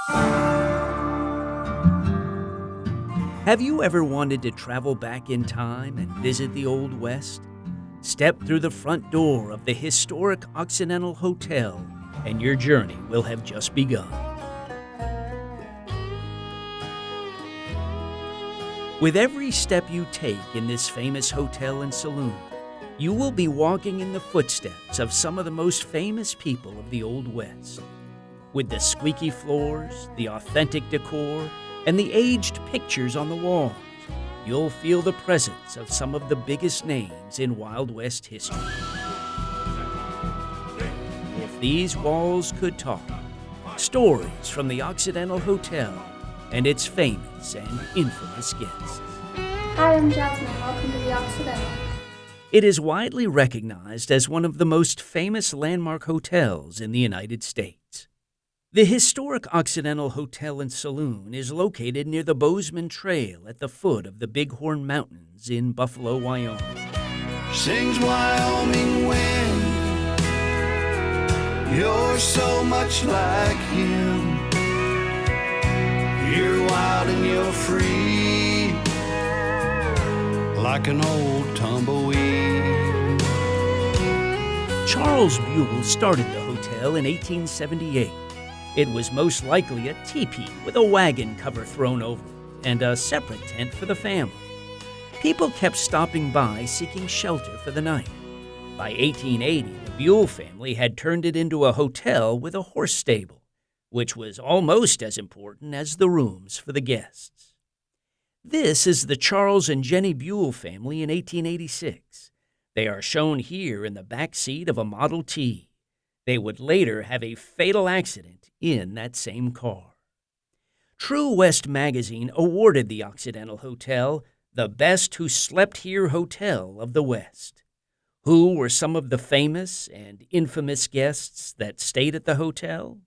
Have you ever wanted to travel back in time and visit the Old West? Step through the front door of the historic Occidental Hotel, and your journey will have just begun. With every step you take in this famous hotel and saloon, you will be walking in the footsteps of some of the most famous people of the Old West. With the squeaky floors, the authentic decor, and the aged pictures on the walls, you'll feel the presence of some of the biggest names in Wild West history. If these walls could talk, stories from the Occidental Hotel and its famous and infamous guests. Hi, I'm Jasmine. Welcome to the Occidental. It is widely recognized as one of the most famous landmark hotels in the United States. The historic Occidental Hotel and Saloon is located near the Bozeman Trail at the foot of the Bighorn Mountains in Buffalo, Wyoming. Sings Wyoming wind, you're so much like him. You're wild and you're free, like an old tumbleweed. Charles Buell started the hotel in 1878. It was most likely a teepee with a wagon cover thrown over it and a separate tent for the family. People kept stopping by seeking shelter for the night. By 1880, the Buell family had turned it into a hotel with a horse stable, which was almost as important as the rooms for the guests. This is the Charles and Jenny Buell family in 1886. They are shown here in the back seat of a Model T. They would later have a fatal accident in that same car. True West magazine awarded the Occidental Hotel the Best Who Slept Here Hotel of the West. Who were some of the famous and infamous guests that stayed at the hotel?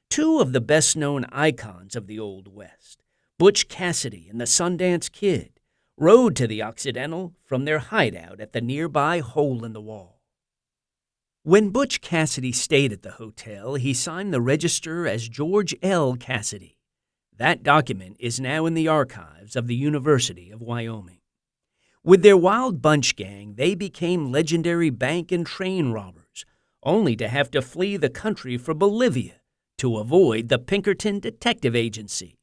Two of the best-known icons of the Old West, Butch Cassidy and the Sundance Kid, rode to the Occidental from their hideout at the nearby Hole in the Wall. When Butch Cassidy stayed at the hotel, he signed the register as George L. Cassidy. That document is now in the archives of the University of Wyoming. With their Wild Bunch gang, they became legendary bank and train robbers, only to have to flee the country for Bolivia to avoid the Pinkerton Detective Agency.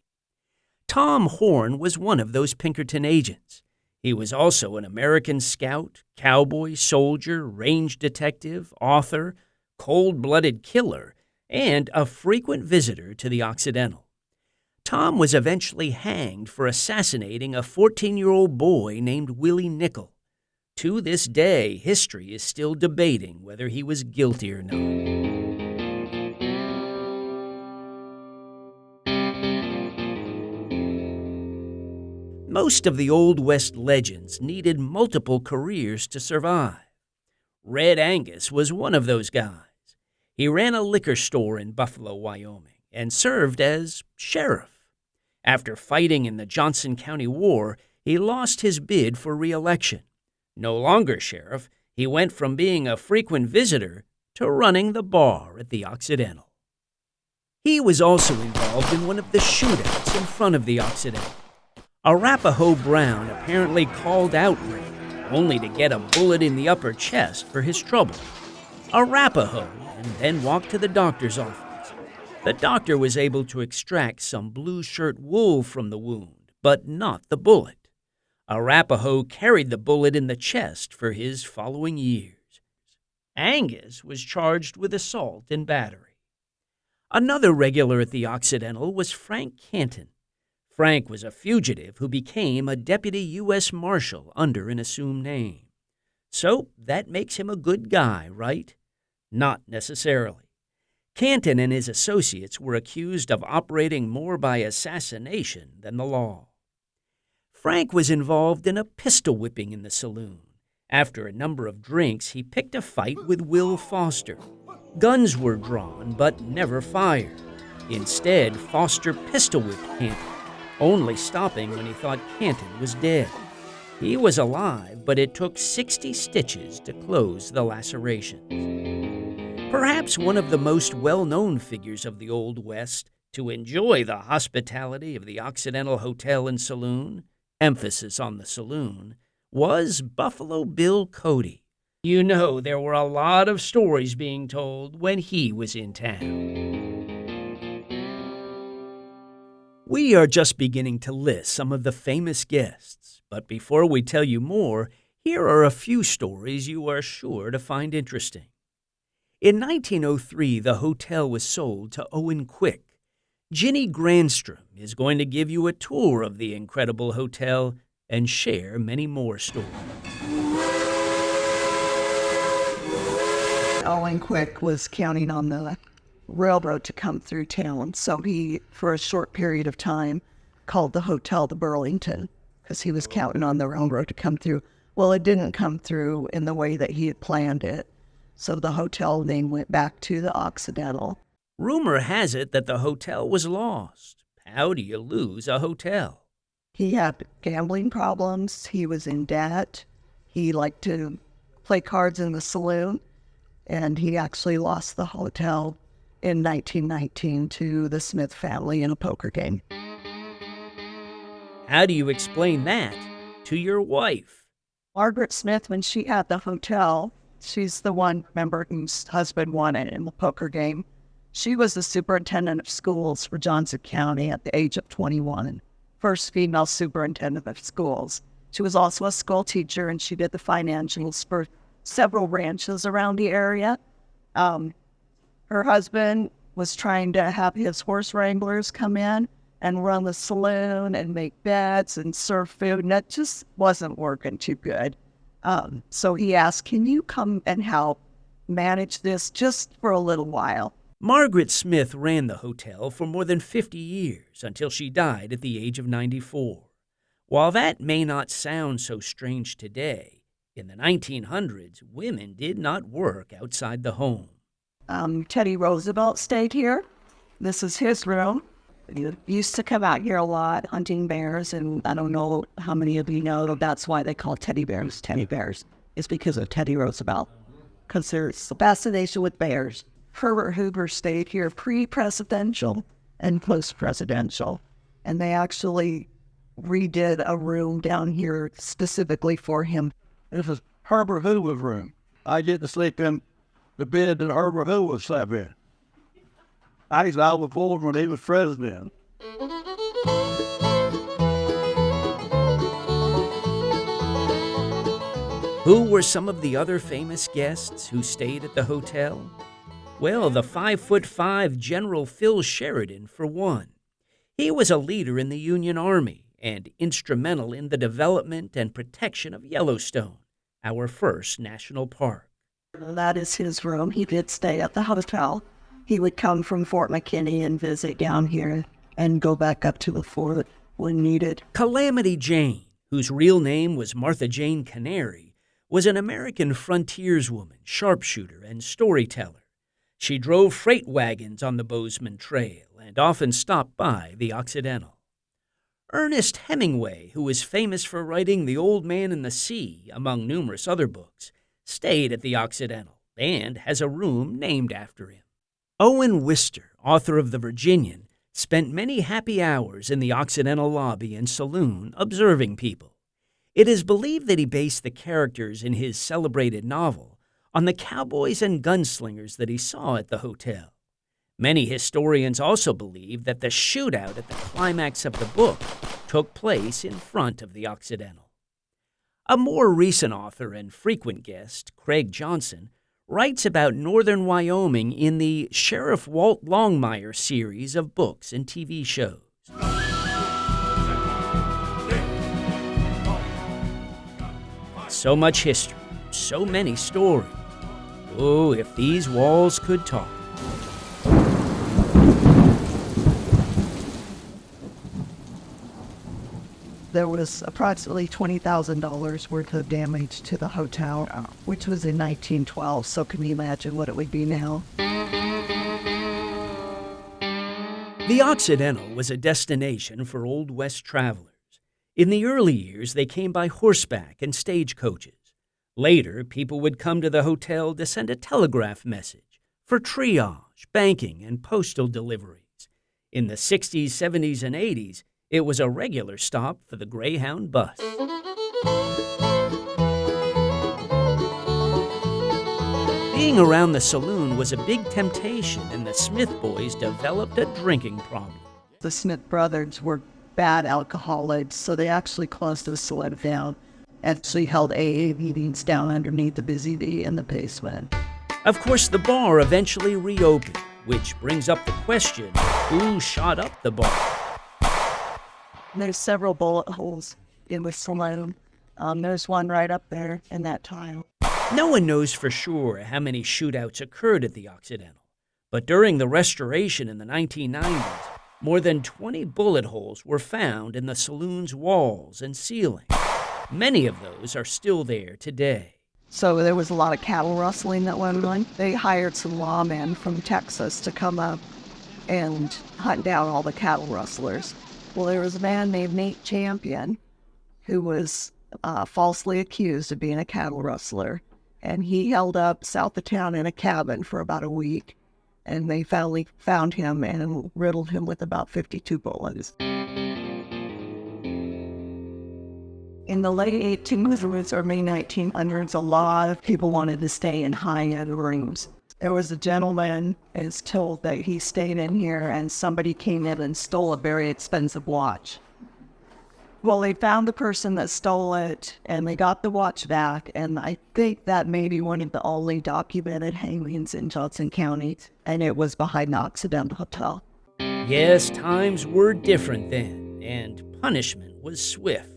Tom Horn was one of those Pinkerton agents. He was also an American scout, cowboy, soldier, range detective, author, cold-blooded killer, and a frequent visitor to the Occidental. Tom was eventually hanged for assassinating a 14-year-old boy named Willie Nickel. To this day, history is still debating whether he was guilty or not. Most of the Old West legends needed multiple careers to survive. Red Angus was one of those guys. He ran a liquor store in Buffalo, Wyoming, and served as sheriff. After fighting in the Johnson County War, he lost his bid for re-election. No longer sheriff, he went from being a frequent visitor to running the bar at the Occidental. He was also involved in one of the shootouts in front of the Occidental. Arapahoe Brown apparently called out Ray, only to get a bullet in the upper chest for his trouble. Arapahoe and then walked to the doctor's office. The doctor was able to extract some blue shirt wool from the wound, but not the bullet. Arapahoe carried the bullet in the chest for his following years. Angus was charged with assault and battery. Another regular at the Occidental was Frank Canton. Frank was a fugitive who became a deputy U.S. Marshal under an assumed name. So that makes him a good guy, right? Not necessarily. Canton and his associates were accused of operating more by assassination than the law. Frank was involved in a pistol whipping in the saloon. After a number of drinks, he picked a fight with Will Foster. Guns were drawn, but never fired. Instead, Foster pistol whipped Canton, only stopping when he thought Canton was dead. He was alive, but it took 60 stitches to close the lacerations. Perhaps one of the most well-known figures of the Old West, To enjoy the hospitality of the Occidental Hotel and Saloon, emphasis on the saloon, was Buffalo Bill Cody. You know, there were a lot of stories being told when he was in town. We are just beginning to list some of the famous guests, but before we tell you more, here are a few stories you are sure to find interesting. In 1903, the hotel was sold to Owen Quick. Ginny Grandstrom is going to give you a tour of the incredible hotel and share many more stories. Owen Quick was counting on the railroad to come through town, so he, for a short period of time, called the hotel the Burlington because he was counting on the railroad to come through. Well, it didn't come through in the way that he had planned it, so the hotel name went back to the Occidental. Rumor has it that the hotel was lost. How do you lose a hotel? He had gambling problems. He was in debt. He liked to play cards in the saloon, and he actually lost the hotel in 1919 to the Smith family in a poker game. How do you explain that to your wife? Margaret Smith, when she had the hotel, she's the one, remember, whose husband won it in the poker game. She was the superintendent of schools for Johnson County at the age of 21, first female superintendent of schools. She was also a school teacher, and she did the financials for several ranches around the area. Her husband was trying to have his horse wranglers come in and run the saloon and make bets and serve food, and that just wasn't working too good. So he asked, can you come and help manage this just for a little while? Margaret Smith ran the hotel for more than 50 years until she died at the age of 94. While that may not sound so strange today, in the 1900s, women did not work outside the home. Teddy Rosevelt stayed here. This is his room. He used to come out here a lot hunting bears, and I don't know how many of you know that's why they call teddy bears teddy bears. It's because of Teddy Roosevelt, because there's a fascination with bears. Herbert Hoover stayed here pre-presidential and post-presidential, and they actually redid a room down here specifically for him. This is Herbert Hoover's room. I get to sleep in the bed that Herbert Hoover slept in. I was out with Ford when he was president. Who were some of the other famous guests who stayed at the hotel? Well, the 5'5" General Phil Sheridan, for one. He was a leader in the Union Army and instrumental in the development and protection of Yellowstone, our first national park. That is his room. He did stay at the hotel. He would come from Fort McKinney and visit down here and go back up to the fort when needed. Calamity Jane, whose real name was Martha Jane Canary, was an American frontierswoman, sharpshooter, and storyteller. She drove freight wagons on the Bozeman Trail and often stopped by the Occidental. Ernest Hemingway, who was famous for writing The Old Man and the Sea, among numerous other books, stayed at the Occidental and has a room named after him. Owen Wister, author of The Virginian, spent many happy hours in the Occidental lobby and saloon observing people. It is believed that he based the characters in his celebrated novel on the cowboys and gunslingers that he saw at the hotel. Many historians also believe that the shootout at the climax of the book took place in front of the Occidental. A more recent author and frequent guest, Craig Johnson, writes about northern Wyoming in the Sheriff Walt Longmire series of books and TV shows. So much history, so many stories. Oh, if these walls could talk. There was approximately $20,000 worth of damage to the hotel, which was in 1912, so can you imagine what it would be now? The Occidental was a destination for Old West travelers. In the early years, they came by horseback and stagecoaches. Later, people would come to the hotel to send a telegraph message for triage, banking, and postal deliveries. In the 60s, 70s, and 80s, it was a regular stop for the Greyhound bus. Being around the saloon was a big temptation, and the Smith boys developed a drinking problem. The Smith brothers were bad alcoholics, so they actually closed the saloon down. Actually held AA meetings down underneath the Busy Bee in the basement. Of course, the bar eventually reopened, which brings up the question, who shot up the bar? There's several bullet holes in the saloon. There's one right up there in that tile. No one knows for sure how many shootouts occurred at the Occidental, but during the restoration in the 1990s, more than 20 bullet holes were found in the saloon's walls and ceiling. Many of those are still there today. So there was a lot of cattle rustling that went on. They hired some lawmen from Texas to come up and hunt down all the cattle rustlers. Well, there was a man named Nate Champion who was falsely accused of being a cattle rustler. And he held up south of town in a cabin for about a week. And they finally found him and riddled him with about 52 bullets. In the late 1800s or May 1900s, a lot of people wanted to stay in high-end rooms. There was a gentleman, is told, that he stayed in here and somebody came in and stole a very expensive watch. Well, they found the person that stole it and they got the watch back, and I think that may be one of the only documented hangings in Johnson County, and it was behind the Occidental Hotel. Yes, times were different then, and punishment was swift.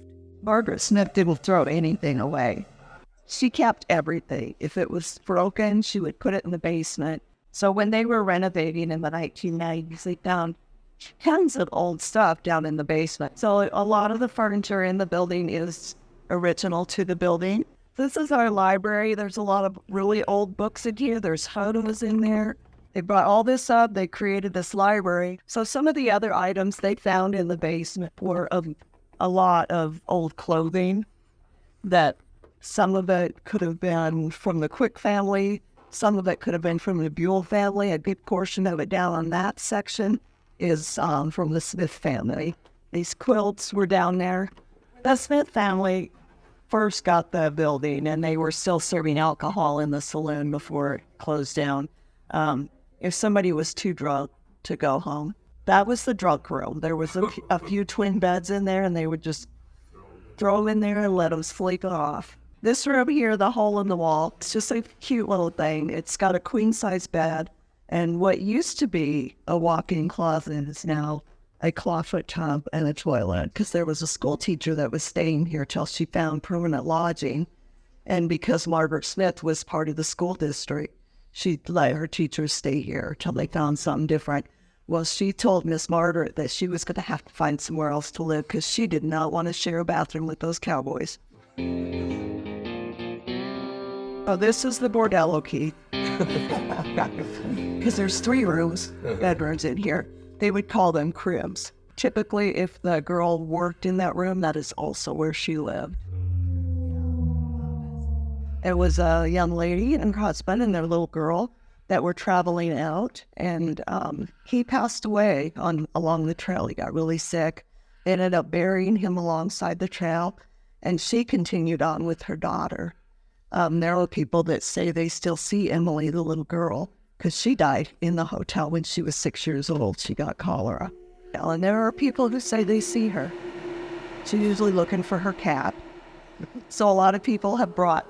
Margaret Smith didn't throw anything away. She kept everything. If it was broken, she would put it in the basement. So when they were renovating in the 1990s, they found tons of old stuff down in the basement. So a lot of the furniture in the building is original to the building. This is our library. There's a lot of really old books in here. There's photos in there. They brought all this up. They created this library. So some of the other items they found in the basement were a lot of old clothing, that some of it could have been from the Quick family, some of it could have been from the Buell family. A big portion of it down on that section is from the Smith family. These quilts were down there. The Smith family first got the building, and they were still serving alcohol in the saloon before it closed down. If somebody was too drunk to go home, that was the drunk room. There was a few twin beds in there, and they would just throw them in there and let them sleep it off. This room here, the hole in the wall, it's just a cute little thing. It's got a queen-size bed, and what used to be a walk-in closet is now a clawfoot tub and a toilet, because there was a school teacher that was staying here till she found permanent lodging. And because Margaret Smith was part of the school district, she let her teachers stay here till they found something different. Well, she told Miss Margaret that she was going to have to find somewhere else to live because she did not want to share a bathroom with those cowboys. Oh, this is the bordello key. Because there's 3 rooms, bedrooms in here. They would call them cribs. Typically, if the girl worked in that room, that is also where she lived. It was a young lady and her husband and their little girl that were traveling out, and he passed away along the trail. He got really sick. They ended up burying him alongside the trail, and she continued on with her daughter. There are people that say they still see Emily, the little girl, because she died in the hotel when she was 6 years old. She got cholera. And there are people who say they see her. She's usually looking for her cat. So a lot of people have brought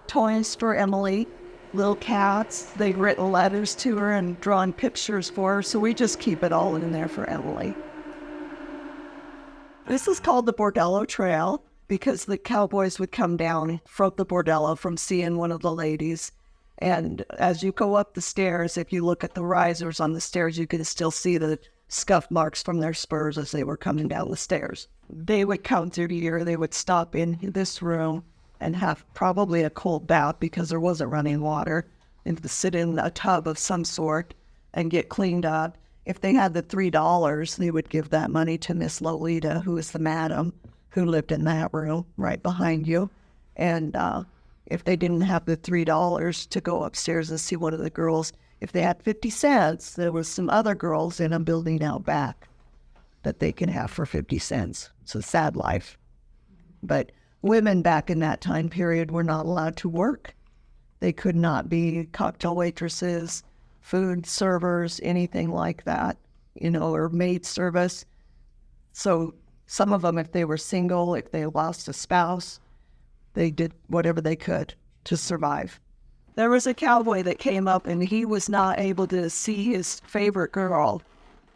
toys for Emily, little cats. They've written letters to her and drawn pictures for her, so we just keep it all in there for Emily. This is called the Bordello Trail because the cowboys would come down from the bordello from seeing one of the ladies. And as you go up the stairs, if you look at the risers on the stairs, you can still see the scuff marks from their spurs as they were coming down the stairs. They would come through here. They would stop in this room and have probably a cold bath because there wasn't running water, and to sit in a tub of some sort and get cleaned up. If they had the $3, they would give that money to Miss Lolita, who is the madam who lived in that room right behind you. And if they didn't have the $3 to go upstairs and see one of the girls, if they had 50 cents, there was some other girls in a building out back that they could have for 50 cents. It's a sad life. But women back in that time period were not allowed to work. They could not be cocktail waitresses, food servers, anything like that, or maid service. So some of them, if they were single, if they lost a spouse, they did whatever they could to survive. There was a cowboy that came up and he was not able to see his favorite girl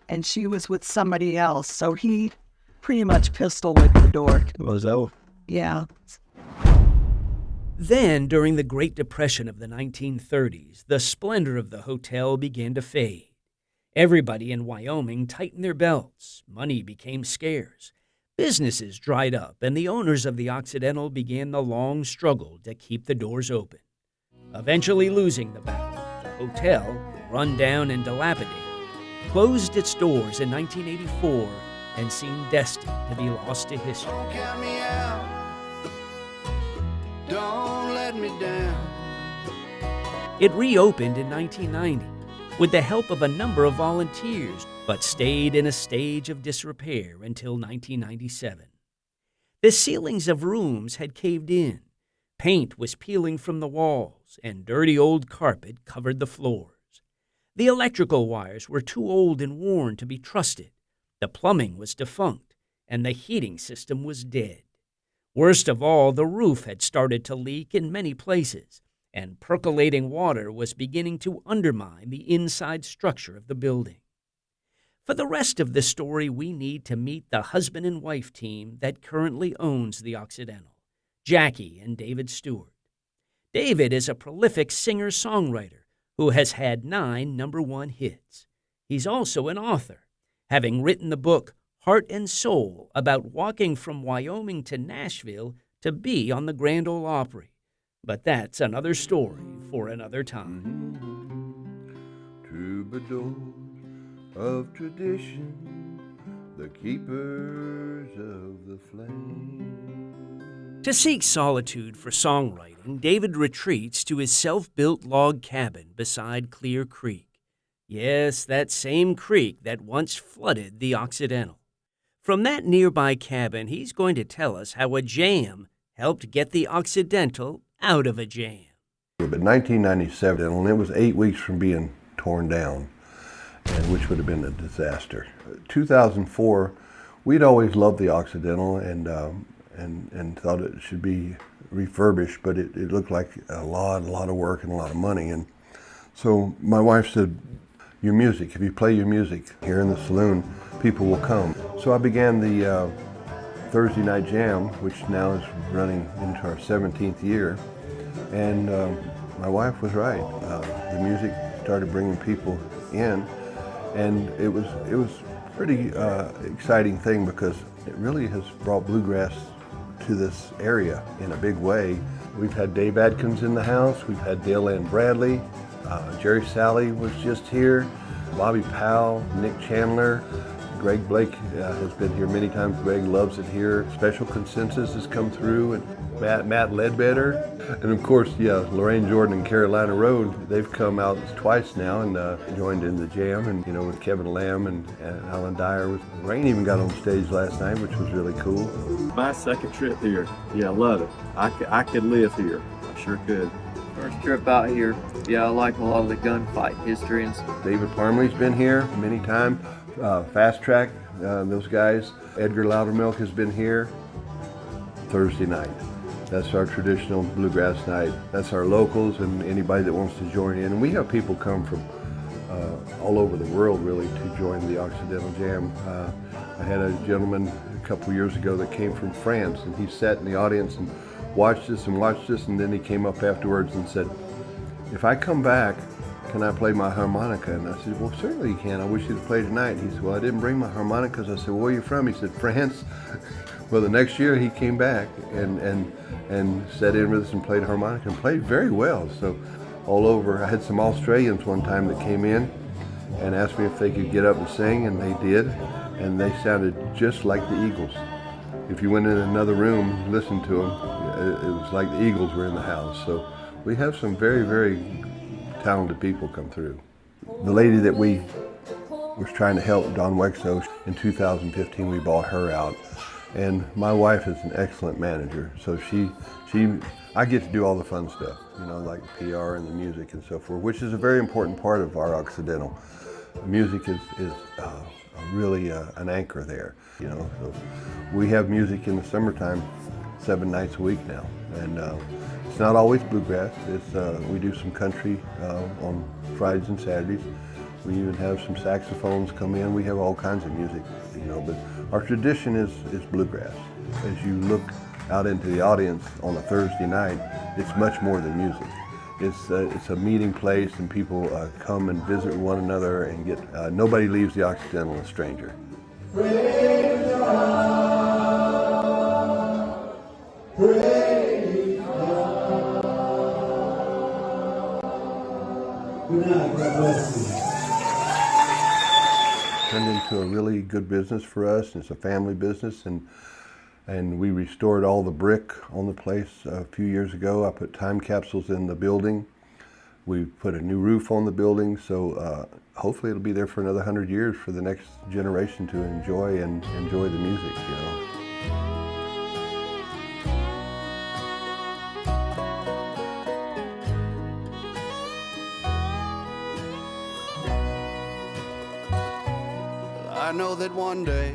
and she was with somebody else. So he pretty much pistol whipped the door. Was that? Yeah. Then, during the Great Depression of the 1930s, the splendor of the hotel began to fade. Everybody in Wyoming tightened their belts. Money became scarce. Businesses dried up, and the owners of the Occidental began the long struggle to keep the doors open. Eventually losing the battle, the hotel, run down and dilapidated, closed its doors in 1984 and seemed destined to be lost to history. Don't count me out. Don't let me down. It reopened in 1990 with the help of a number of volunteers, but stayed in a stage of disrepair until 1997. The ceilings of rooms had caved in, paint was peeling from the walls, and dirty old carpet covered the floors. The electrical wires were too old and worn to be trusted, the plumbing was defunct, and the heating system was dead. Worst of all, the roof had started to leak in many places, and percolating water was beginning to undermine the inside structure of the building. For the rest of the story, we need to meet the husband and wife team that currently owns the Occidental, Jackie and David Stewart. David is a prolific singer-songwriter who has had 9 #1 hits. He's also an author, having written the book Heart and Soul about walking from Wyoming to Nashville to be on the Grand Ole Opry. But that's another story for another time. Troubadours of tradition, the keepers of the flame. To seek solitude for songwriting, David retreats to his self-built log cabin beside Clear Creek. Yes, that same creek that once flooded the Occidental. From that nearby cabin, he's going to tell us how a jam helped get the Occidental out of a jam. But 1997, and it was 8 weeks from being torn down, and which would have been a disaster. 2004, we'd always loved the Occidental and thought it should be refurbished, but it looked like a lot of work and a lot of money. And so my wife said, "Your music, if you play your music here in the saloon, people will come." So I began the Thursday Night Jam, which now is running into our 17th year. And my wife was right. The music started bringing people in, and it was pretty exciting thing because it really has brought bluegrass to this area in a big way. We've had Dave Adkins in the house. We've had Dale Ann Bradley. Jerry Salley was just here. Bobby Powell, Nick Chandler. Greg Blake has been here many times. Greg loves it here. Special Consensus has come through, and Matt Ledbetter. And of course, Lorraine Jordan and Carolina Road, they've come out twice now and joined in the jam, and with Kevin Lamb and Alan Dyer. Lorraine even got on stage last night, which was really cool. My second trip here. Yeah, I love it. I could live here. I sure could. First trip out here. Yeah, I like a lot of the gunfight history and stuff. David Parmley's been here many times. Fast Track, those guys. Edgar Loudermilk has been here. Thursday night. That's our traditional bluegrass night. That's our locals and anybody that wants to join in. And we have people come from all over the world, really, to join the Occidental Jam. I had a gentleman a couple years ago that came from France, and he sat in the audience and watched us, and then he came up afterwards and said, "If I come back, can I play my harmonica?" And I said, "Well, certainly you can. I wish you'd play tonight." He said, "Well, I didn't bring my harmonicas." I said, "Where are you from?" He said, "France." Well, the next year he came back and sat in with us and played harmonica and played very well. So all over, I had some Australians one time that came in and asked me if they could get up and sing, and they did, and they sounded just like the Eagles. If you went in another room, listened to them, it was like the Eagles were in the house. So we have some very, very talented people come through. The lady that we was trying to help, Don Wexo, in 2015 we bought her out. And my wife is an excellent manager, so I get to do all the fun stuff, you know, like PR and the music and so forth, which is a very important part of our Occidental. Music is really an anchor there, you know. So we have music in the summertime 7 nights a week now, and it's not always bluegrass. We do some country on Fridays and Saturdays. We even have some saxophones come in. We have all kinds of music, you know, but our tradition is bluegrass. As you look out into the audience on a Thursday night, it's much more than music. It's a meeting place, and people come and visit one another and get, nobody leaves the Occidental a stranger. Praise God. Praise God. Good night, God bless you. Turned into a really good business for us. It's a family business, and we restored all the brick on the place a few years ago. I put time capsules in the building. We put a new roof on the building, so hopefully it'll be there for another 100 years for the next generation to enjoy the music, you know. I know that one day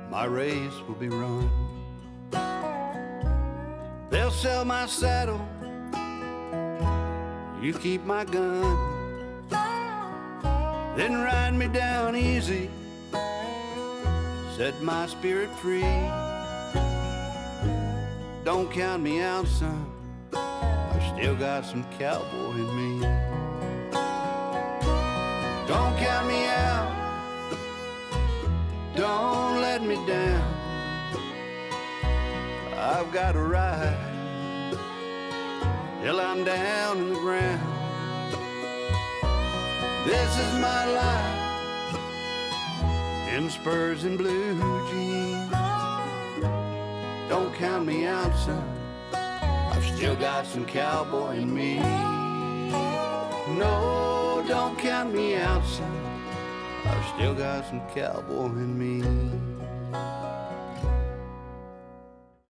my race will be run. They'll sell my saddle, you keep my gun, then ride me down easy, set my spirit free. Don't count me out, son, I've still got some cowboy in me. Don't count me out, don't let me down, I've got to ride till I'm down in the ground. This is my life in spurs and blue jeans. Don't count me out, son, I've still got some cowboy in me. No, don't count me out, son, I've still got some cowboy in me.